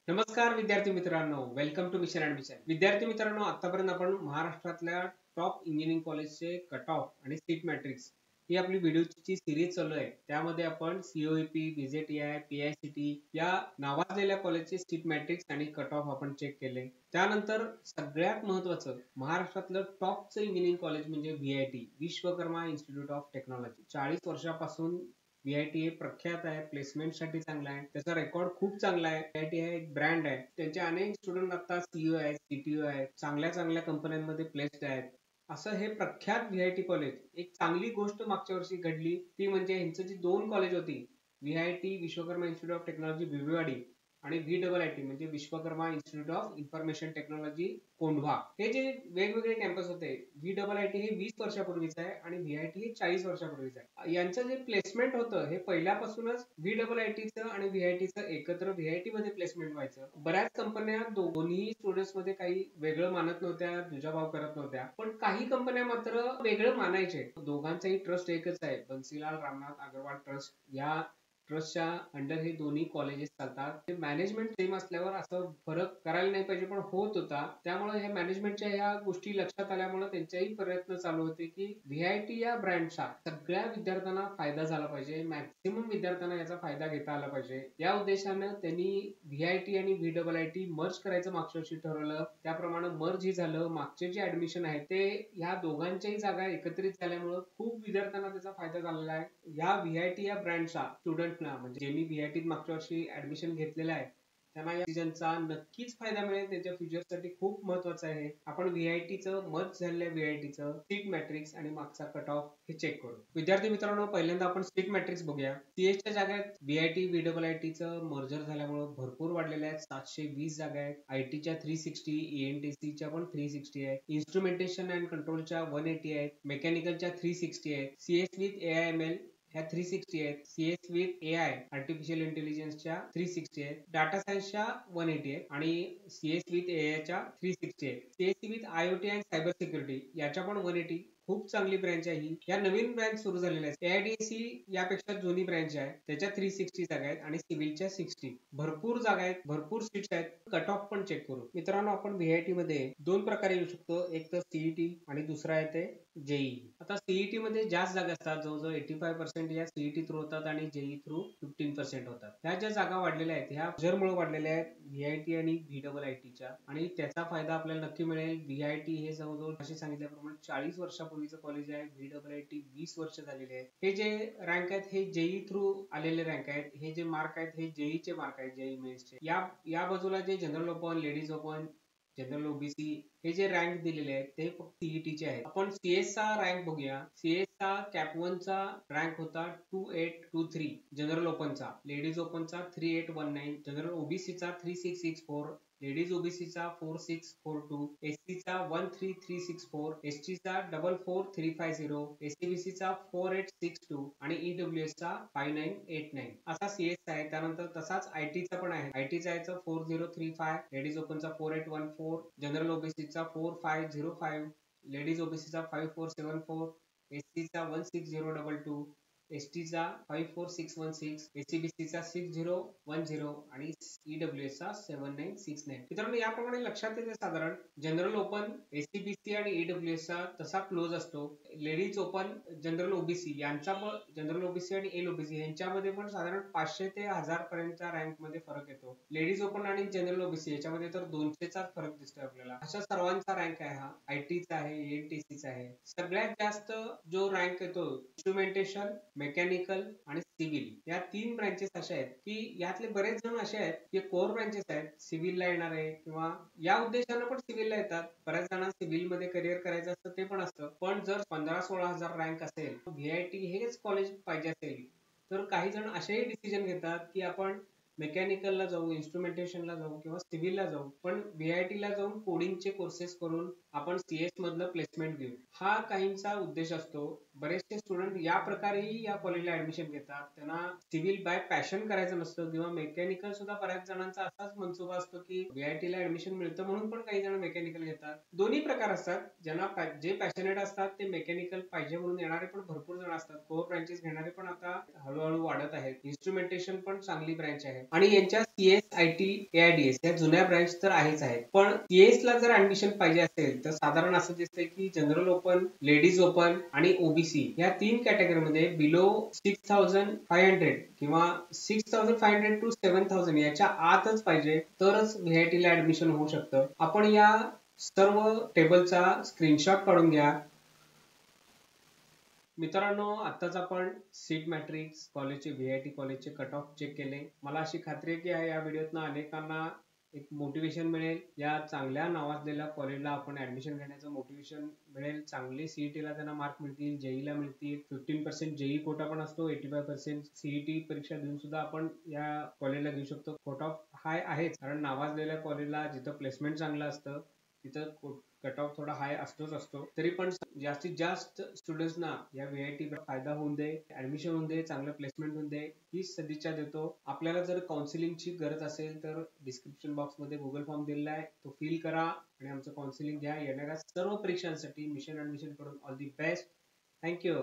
नमस्कार विद्यार्थी मित्रांनो, वेलकम टू मिशन ऍडमिशन. विद्यार्थी मित्रांनो, आतापर्यंत आपण महाराष्ट्रातल्या टॉप इंजिनिअरिंग कॉलेजचे कट ऑफ आणि सीट मॅट्रिक्स ही आपली व्हिडिओची सिरीज चालू आहे. त्यामध्ये आपण सीओईपी, व्हीजेटीआय, पीआयसीटी या नावाजलेल्या कॉलेजचे सीट मॅट्रिक्स आणि कट ऑफ आपण चेक केले. त्यानंतर सगळ्यात महत्वाचं महाराष्ट्रातलं टॉपचं इंजिनिअरिंग कॉलेज म्हणजे VIT, Vishwakarma institute of technology. 40 वर्षापासून व्हीआयटी हे प्रख्यात आहे, प्लेसमेंटसाठी चांगला आहे, त्याचा रेकॉर्ड खूप चांगला आहे. व्हीआयटी हे एक ब्रँड आहे. त्यांचे अनेक स्टुडंट आता सीईओ आहेत, सीटीओ आहेत, चांगल्या चांगल्या कंपन्यांमध्ये प्लेस्ड आहेत. असं हे प्रख्यात व्हीआयटी कॉलेज. एक चांगली गोष्ट मागच्या वर्षी घडली ती म्हणजे ह्यांचं जी दोन कॉलेज होती, VIT Vishwakarma institute of technology भिववाडी आणि व्हीडबलआयटी म्हणजे Vishwakarma institute of information technology Kondhwa, हे जे वेगवेगळे कॅम्पस होते, व्हीडबलआयटी हे 20 वर्षापूर्वीच आहे आणि व्हीआयटी हे 40 वर्षापूर्वीच आहे. यांचं जे प्लेसमेंट होतं हे पहिल्यापासूनच व्हीडबलआयटीचं आणि व्हीआयटीचं एकत्र व्हीआयटी मध्ये प्लेसमेंट व्हायचं. बऱ्याच कंपन्या दोन्ही स्टुडंट्स मध्ये काही वेगळं मानत नव्हत्या, दुजाभाव करत नव्हत्या, पण काही कंपन्या मात्र वेगळं मानायचे. दोघांचाही ट्रस्ट एकच आहे, बन्सीलाल रामनाथ अग्रवाल ट्रस्ट. या ट्रस्टच्या अंडर हे दोन्ही कॉलेजेस चालतात. मॅनेजमेंट सेम असल्यावर असं फरक करायला नाही पाहिजे, पण होत होता. त्यामुळे हे मॅनेजमेंटच्या ह्या गोष्टी लक्षात आल्यामुळे त्यांच्याही प्रयत्न चालू होते की व्हीआयटी या ब्रँडचा सगळ्या विद्यार्थ्यांना फायदा झाला पाहिजे, मॅक्सिमम विद्यार्थ्यांना याचा फायदा घेता आला पाहिजे. या उद्देशानं त्यांनी व्हीआयटी आणि व्हीडबलआयटी मर्ज करायचं मागच्या वर्षी ठरवलं. त्याप्रमाणे मर्ज ही झालं. मागचे जे ऍडमिशन आहे ते ह्या दोघांच्याही जागा एकत्रित झाल्यामुळे खूप विद्यार्थ्यांना त्याचा फायदा झालेला आहे. या व्हीआयटी या ब्रँडचा स्टुडंटना, म्हणजे ज्यांनी व्हीआयटीत मागच्या वर्षी ऍडमिशन घेतलेलं आहे, त्यांना या डिसिजनचा नक्कीच फायदा मिळेल. त्यांच्या फ्युचरसाठी खूप महत्वाचं आहे. आपण व्हीआयटीचं मर्ज झालेल्या व्हीआयटीचं सीट मॅट्रिक्स आणि मागचा कट ऑफ हे चेक करू. विद्यार्थी मित्रांनो, पहिल्यांदा आपण सीट मॅट्रिक्स बघूया. सीएसच्या जागेत व्हीआयटी व्हीडबलआयटीचं मर्जर त्यामुळे भरपूर वाढलेल्या आहेत. 720 जागा आहेत. आयटीच्या 360, ईएनटीसीच्या पण 360 आहे. इन्स्ट्रुमेंटेशन अँड कंट्रोलच्या 180 आहेत. मेकॅनिकलच्या 360 आहेत. सीएस विथ एआयएमएल ह्या 360 आहेत. सीएस विथ एआय आर्टिफिशियल इंटेलिजन्सच्या 360 आहेत. डाटा सायन्सच्या 180 आहेत आणि सीएस विथ एआयच्या 360 आहेत. CS with IoT and cyber security याच्या पण 180. खूप चांगली ब्रँच आहे ही. या नवीन ब्रँच सुरू झालेल्या आहेत. एआयडीसी यापेक्षा जुनी ब्रँच आहे, त्याच्या 360 जागा आहेत आणि सिव्हिलच्या 60. भरपूर जागा आहेत, भरपूर सीट्स आहेत. कट ऑफ पण चेक करू. मित्रांनो, आपण व्हीआयटी मध्ये दोन प्रकारे येऊ शकतो, एक तर सीईटी आणि दुसरा आहे ते जेई. आता सीईटी मध्ये जास्त जागा असतात, जवळजवळ 85% या सीईटी थ्रू होतात आणि जेई थ्रू 15% होतात. ह्या ज्या जागा वाढलेल्या आहेत ह्या जरमुळे वाढलेल्या आहेत व्हीआयटी आणि व्हीडबलआयटीच्या, आणि त्याचा फायदा आपल्याला नक्की मिळेल. व्हीआयटी हे जवळजवळ असे सांगितल्याप्रमाणे 40 वर्षापूर्वीचं कॉलेज आहे. व्हीडबलआयटी 20 वर्ष झालेले आहेत. हे जे रँक आहेत हे जेई थ्रू आलेले रँक आहेत. हे जे मार्क आहेत हे जेईचे मार्क आहेत, जेई मेन्सचे. या बाजूला जे general open, ladies open, general OBC हे जे रँक दिलेले आहेत ते फक्त सीईटीचे आहेत. आपण सीएस चा रँक बघूया. सीएस चा कॅप 1 चा रँक होता 2823, जनरल ओपनचा. लेडीज ओपनचा 3819, जनरल ओबीसीचा 3664, लेडीज ओबीसीचा 4642, एससीचा 13364, एसटीचा 44350, एससीबीसीचा 4862 आणि ईडब्ल्यूएसचा 5989 असा सीएस आहे. त्यानंतर तसाच आयटीचा पण आहे. आयटीचा याचा 4035, लेडीज ओपनचा 4814, जनरल ओबीसीचा 4505, लेडीज ओबीसीचा 5474, एससीचा 16022, एसटीचा 54616, एससीबीसीचा 6010 आणि ईडब्ल्यूएसचा 7969. मित्रांनो, याप्रमाणे लक्षात येते साधारण जनरल ओपन, एससीबीसी आणि ईडब्ल्यूएसचा तसा क्लोज असतो. लेडीज ओपन, जनरल ओबीसी यांचा पण, जनरल ओबीसी आणि एल ओबीसी यांच्यामध्ये पण साधारण 500 ते 1000 पर्यंतच्या रँक मध्ये फरक येतो. लेडीज ओपन आणि जनरल ओबीसी याच्यामध्ये तर 200चा फरक दिसतोय आपल्याला. अशा सर्वांचा रँक आहे हा. आयटीचा आहे, ईएनटीसीचा आहे. सगळ्यात जास्त जो रँक येतो इन्स्ट्रुमेंटेशन, मेकॅनिकल आणि सिव्हिल या 3 ब्रँचेस अशा आहेत की यातले बरेच जण असे आहेत की कोर ब्रँचेस आहेत, सिव्हिलला येणार आहे किंवा या उद्देशानं पण सिव्हिलला येतात. बऱ्याच जणांना सिव्हिल मध्ये करिअर करायचं असतं, ते पण असतं. पण जर 15-16 हजार रँक असेल, व्हीआयटी हेच कॉलेज पाहिजे असेल, तर काही जण असेही डिसिजन घेतात की आपण मेकॅनिकलला जाऊ, इन्स्ट्रुमेंटेशनला जाऊ किंवा सिव्हिलला जाऊ, पण व्हीआयटीला जाऊन कोडिंगचे कोर्सेस करून आपण सीएस मधलं प्लेसमेंट घेऊ, हा काहींचा उद्देश असतो. बरेचसे स्टुडंट या प्रकारेही या कॉलेजला ऍडमिशन घेतात. त्यांना सिव्हिल बाय पॅशन करायचं नसतं किंवा मेकॅनिकल सुद्धा बऱ्याच जणांचा असाच मनसुबा असतो की व्हीआयटीला ऍडमिशन मिळतं म्हणून पण काही जण मेकॅनिकल घेतात. दोन्ही प्रकार असतात. ज्यांना जे पॅशनेट असतात ते मेकॅनिकल पाहिजे म्हणून येणारे पण भरपूर जण असतात. कोर ब्रँचेस घेणारे पण आता हळूहळू वाढत आहेत. इन्स्ट्रुमेंटेशन पण चांगली ब्रँच आहे. आणि यांच्या CS IT AIDS या जुन्या ब्रँच तर आहेत पण CS ला जर ऍडमिशन पाहिजे असेल तर साधारण असं दिसतंय की जनरल ओपन, लेडीज ओपन आणि OBC या 3 कॅटेगरीमध्ये बिलो 6500 किंवा 6500 to 7000 याच्या आतच पाहिजे तरच VIT ला ऍडमिशन होऊ शकतं. आपण या सर्व टेबलचा स्क्रीनशॉट काढून घ्या. मित्रांनो, आत्ताच आपण सीट मॅट्रिक्स कॉलेजचे VIT कॉलेजचे कट ऑफ चेक केले. मला अशी खात्री आहे की या व्हिडिओतनं अनेकांना एक मोटिवेशन मिळेल. या चांगल्या नावाजलेल्या कॉलेजला आपण ऍडमिशन घेण्याचं मोटिवेशन मिळेल. चांगले CET ला त्यांना मार्क मिळतील, JEE ला मिळतील. 15% JEE कोटा पण असतो, 85% CET परीक्षा देऊन सुद्धा आपण या कॉलेजला घेऊ शकतो. कट ऑफ हाय आहेच, कारण नावाजलेल्या कॉलेजला जिथं प्लेसमेंट चांगलं असतं तिथं कट ऑफ थोडा हाय असतो. तरी पण जास्तीत जास्त स्टुडंट्सना या VIT फायदा होऊन दे, ऍडमिशन होऊन दे, चांगलं प्लेसमेंट होऊन दे ही सदिच्छा देतो. आपल्याला जर काउन्सिलिंगची गरज असेल तर डिस्क्रिप्शन बॉक्स मध्ये गुगल फॉर्म दिलेला आहे, तो फिल करा आणि आमचं काउन्सिलिंग घ्या. येणाऱ्या सर्व परीक्षांसाठी मिशन ऍडमिशन कडून ऑल दी बेस्ट. थँक्यू.